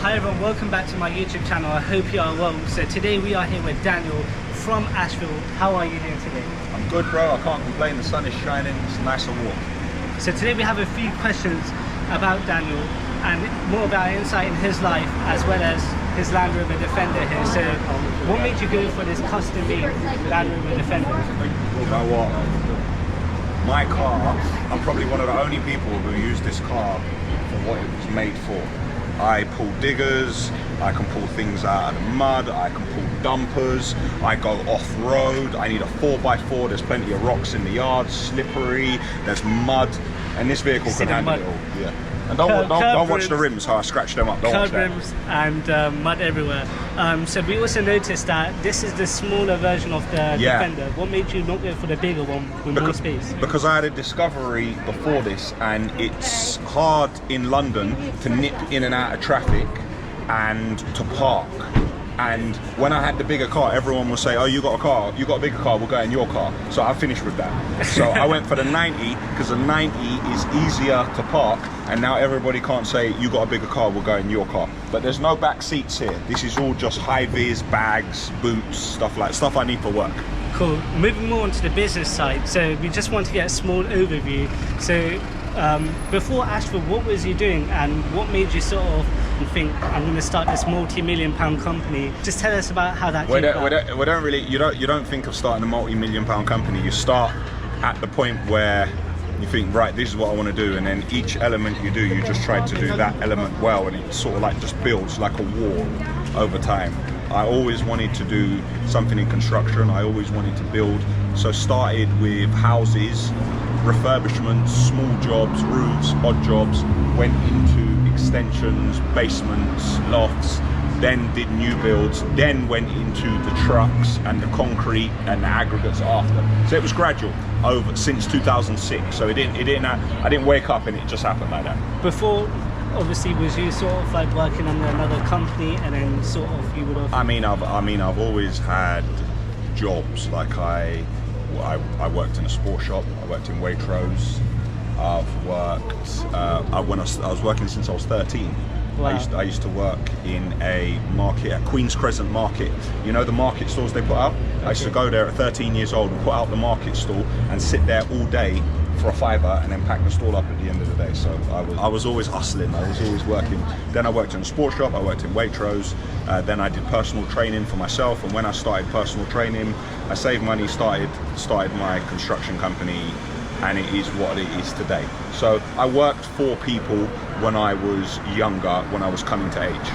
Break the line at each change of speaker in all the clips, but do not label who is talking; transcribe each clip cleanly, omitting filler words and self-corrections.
Hi everyone, welcome back to my YouTube channel. I hope you are well. So today we are here with Daniel from Ashville. How are you doing today?
I'm good, bro. I can't complain. The sun is shining. It's nice and warm.
So today we have a few questions about Daniel and more about insight in his life as well as his Land Rover Defender here. So what made you go for this custom-made Land Rover Defender?
You know what? My car, I'm probably one of the only people who use this car for what it was made for. I pull diggers, I can pull things out of the mud, I can pull dumpers, I go off-road, I need a 4x4, there's plenty of rocks in the yard, slippery, there's mud, and this vehicle can handle it all. Yeah. And don't watch the rims, how I scratch them up, don't watch that.
Rims and mud everywhere. So we also noticed that this is the smaller version of the Defender. What made you not go for the bigger one with more space?
Because I had a Discovery before this, and it's hard in London to nip in and out of traffic and to park. And when I had the bigger car, everyone will say, oh, you got a car, you got a bigger car, we'll go in your car. So I finished with that. So I went for the 90 because the 90 is easier to park, and now everybody can't say, you got a bigger car, we'll go in your car. But there's no back seats here. This is all just high-vis, bags, boots, stuff I need for work.
Cool. Moving more on to the business side. So we just want to get a small overview. So before Ashville, what was you doing and what made you sort of think I'm going to start this multi-million-pound company? Just tell us about how that came about.
You don't think of starting a multi-million-pound company. You start at the point where you think, right, this is what I want to do, and then each element you do, you just try to do that element well, and it sort of like just builds like a wall over time. I always wanted to do something in construction. I always wanted to build, so started with houses, refurbishments, small jobs, roofs, odd jobs, went into extensions, basements, lofts, then did new builds, then went into the trucks and the concrete and the aggregates after. So it was gradual over since 2006. So I didn't wake up and it just happened like that.
Before, obviously, was you sort of like working under another company, and then sort of you would have?
I've always had jobs. Like I worked in a sports shop. I worked in Waitrose. I've worked. I was working since I was 13. Wow. I used to work in a market at Queen's Crescent Market. You know the market stalls they put out? Okay. I used to go there at 13 years old and put out the market stall and sit there all day for a £5 and then pack the stall up at the end of the day. So I was always hustling, I was always working. Then I worked in a sports shop, I worked in Waitrose, then I did personal training for myself, and when I started personal training, I saved money, started my construction company, and it is what it is today. So I worked for people when I was younger, when I was coming to age.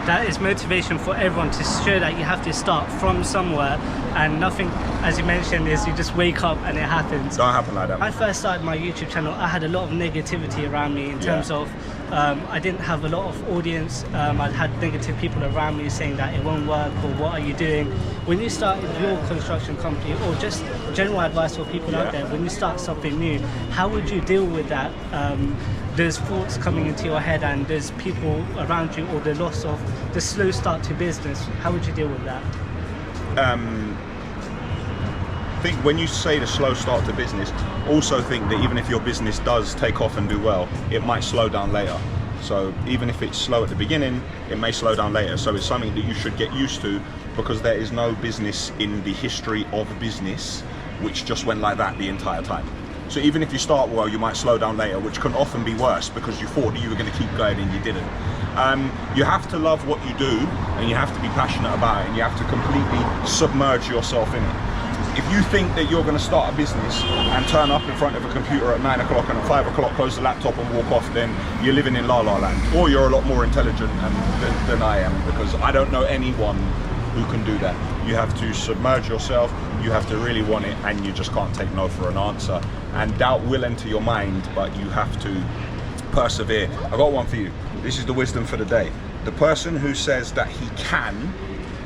That is motivation for everyone, to show that you have to start from somewhere, and nothing, as you mentioned, is you just wake up and it happens.
Don't happen like that.
When I first started my YouTube channel, I had a lot of negativity around me in terms of I didn't have a lot of audience. I had negative people around me saying that it won't work, or what are you doing? When you started your construction company, or just general advice for people out there, when you start something new, how would you deal with that? There's thoughts coming into your head, and there's people around you, or the loss of the slow start to business. How would you deal with that?
I think when you say the slow start to business, also think that even if your business does take off and do well, it might slow down later. So even if it's slow at the beginning, it may slow down later. So it's something that you should get used to, because there is no business in the history of business which just went like that the entire time. So even if you start well, you might slow down later, which can often be worse because you thought that you were going to keep going and you didn't. You have to love what you do, and you have to be passionate about it, and you have to completely submerge yourself in it. If you think that you're going to start a business and turn up in front of a computer at 9 o'clock and at 5 o'clock close the laptop and walk off, then you're living in La La Land. Or you're a lot more intelligent than I am, because I don't know anyone who can do that. You have to submerge yourself, you have to really want it, and you just can't take no for an answer. And doubt will enter your mind, but you have to persevere. I got one for you. This is the wisdom for the day. The person who says that he can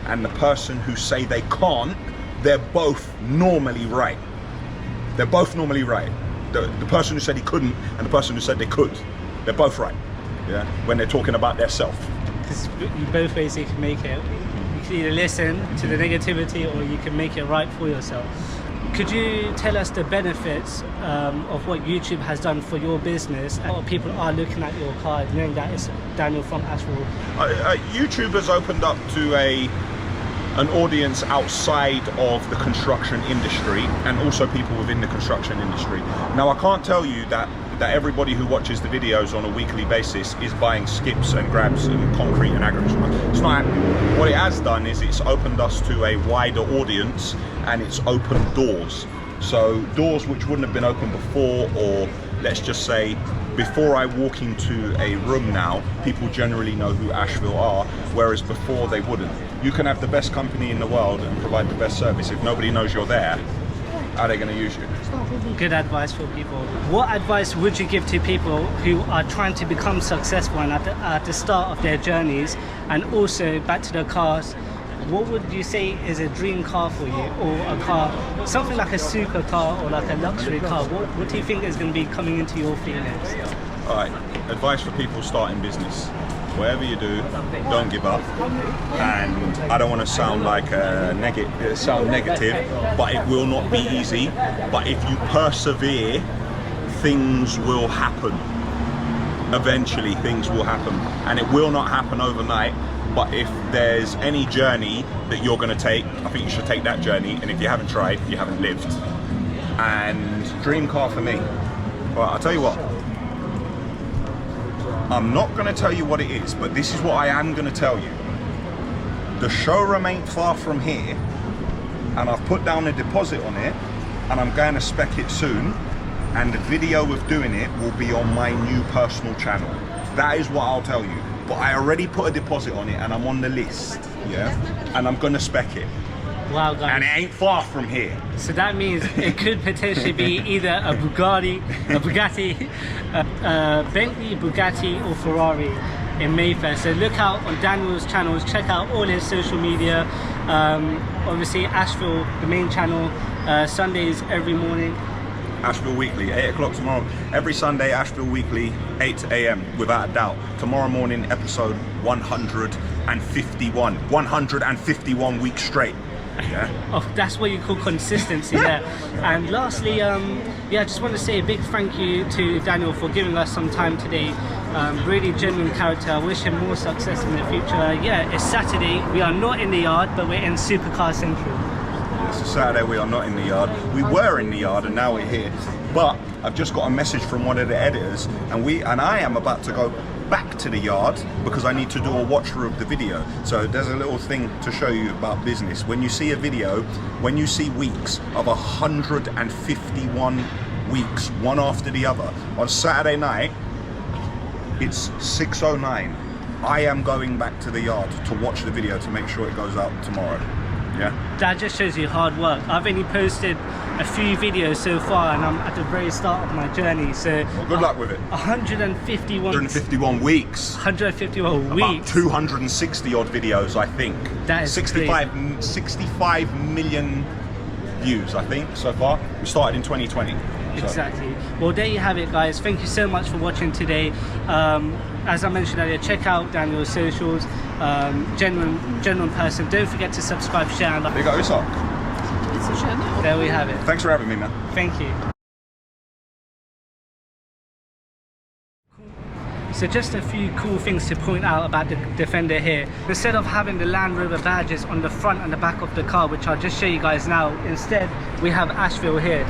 and the person who say they can't, they're both normally right. They're both normally right. The person who said he couldn't and the person who said they could, they're both right. Yeah, when they're talking about their self.
Because you both ways you can make it. You can either listen to the negativity, or you can make it right for yourself. Could you tell us the benefits of what YouTube has done for your business? A lot of people are looking at your car, knowing that it's Daniel from Ashville.
YouTube has opened up to an audience outside of the construction industry, and also people within the construction industry. Now, I can't tell you that everybody who watches the videos on a weekly basis is buying skips and grabs and concrete and aggregates. It's not happening. What it has done is it's opened us to a wider audience, and it's opened doors. So doors which wouldn't have been open before, or let's just say before I walk into a room now, people generally know who Ashville are, whereas before they wouldn't. You can have the best company in the world and provide the best service. If nobody knows you're there, how are they going to use you?
Good advice for people. What advice would you give to people who are trying to become successful and at the start of their journeys? And also, back to the cars, what would you say is a dream car for you, or a car, something like a super car or like a luxury car? What do you think is going to be coming into your feelings?
All right, advice for people starting business. Whatever you do, don't give up. And I don't want to sound like negative, but it will not be easy. But if you persevere, things will happen. Eventually, things will happen, and it will not happen overnight. But if there's any journey that you're going to take, I think you should take that journey. And if you haven't tried, you haven't lived. And dream car for me. Well, I'll tell you what. I'm not going to tell you what it is, but this is what I am going to tell you. The showroom ain't far from here, and I've put down a deposit on it, and I'm going to spec it soon, and the video of doing it will be on my new personal channel. That is what I'll tell you. But I already put a deposit on it, and I'm on the list, yeah? And I'm going to spec it.
Wow, guys.
And it ain't far from here.
So that means it could potentially be either a Bugatti, Bentley, Bugatti or Ferrari in Mayfair. So look out on Daniel's channels, check out all his social media. Obviously Ashville, the main channel, Sundays every morning.
Ashville Weekly, 8 o'clock tomorrow. Every Sunday, Ashville Weekly, 8 AM, without a doubt. Tomorrow morning, episode 151. 151 weeks straight. Yeah.
Oh, that's what you call consistency there. And lastly, yeah, I just want to say a big thank you to Daniel for giving us some time today. Really genuine character. I wish him more success in the future. Yeah, it's Saturday. We are not in the yard, but we're in Supercar Central.
It's a Saturday, we are not in the yard. We were in the yard and now we're here. But I've just got a message from one of the editors, and I am about to go back to the yard because I need to do a watch through of the video. So there's a little thing to show you about business. When you see a video, when you see weeks of 151 weeks, one after the other, on Saturday night, it's 6:09. I am going back to the yard to watch the video to make sure it goes out tomorrow. Yeah. That
just shows you hard work. I've only posted a few videos so far, and I'm at the very start of my journey. So
well, good luck with it. 151 weeks.
151 weeks.
About 260 odd videos, I think.
That is
65 million views, I think, so far. We started in 2020.
Exactly. Well, there you have it, guys. Thank you so much for watching today. As I mentioned earlier, check out Daniel's socials. Genuine person. Don't forget to subscribe, share, and like.
Big up Ishaaq.
There we have it.
Thanks for having me, man.
Thank you. So just a few cool things to point out about the Defender here. Instead of having the Land Rover badges on the front and the back of the car, which I'll just show you guys now, instead we have Ashville here.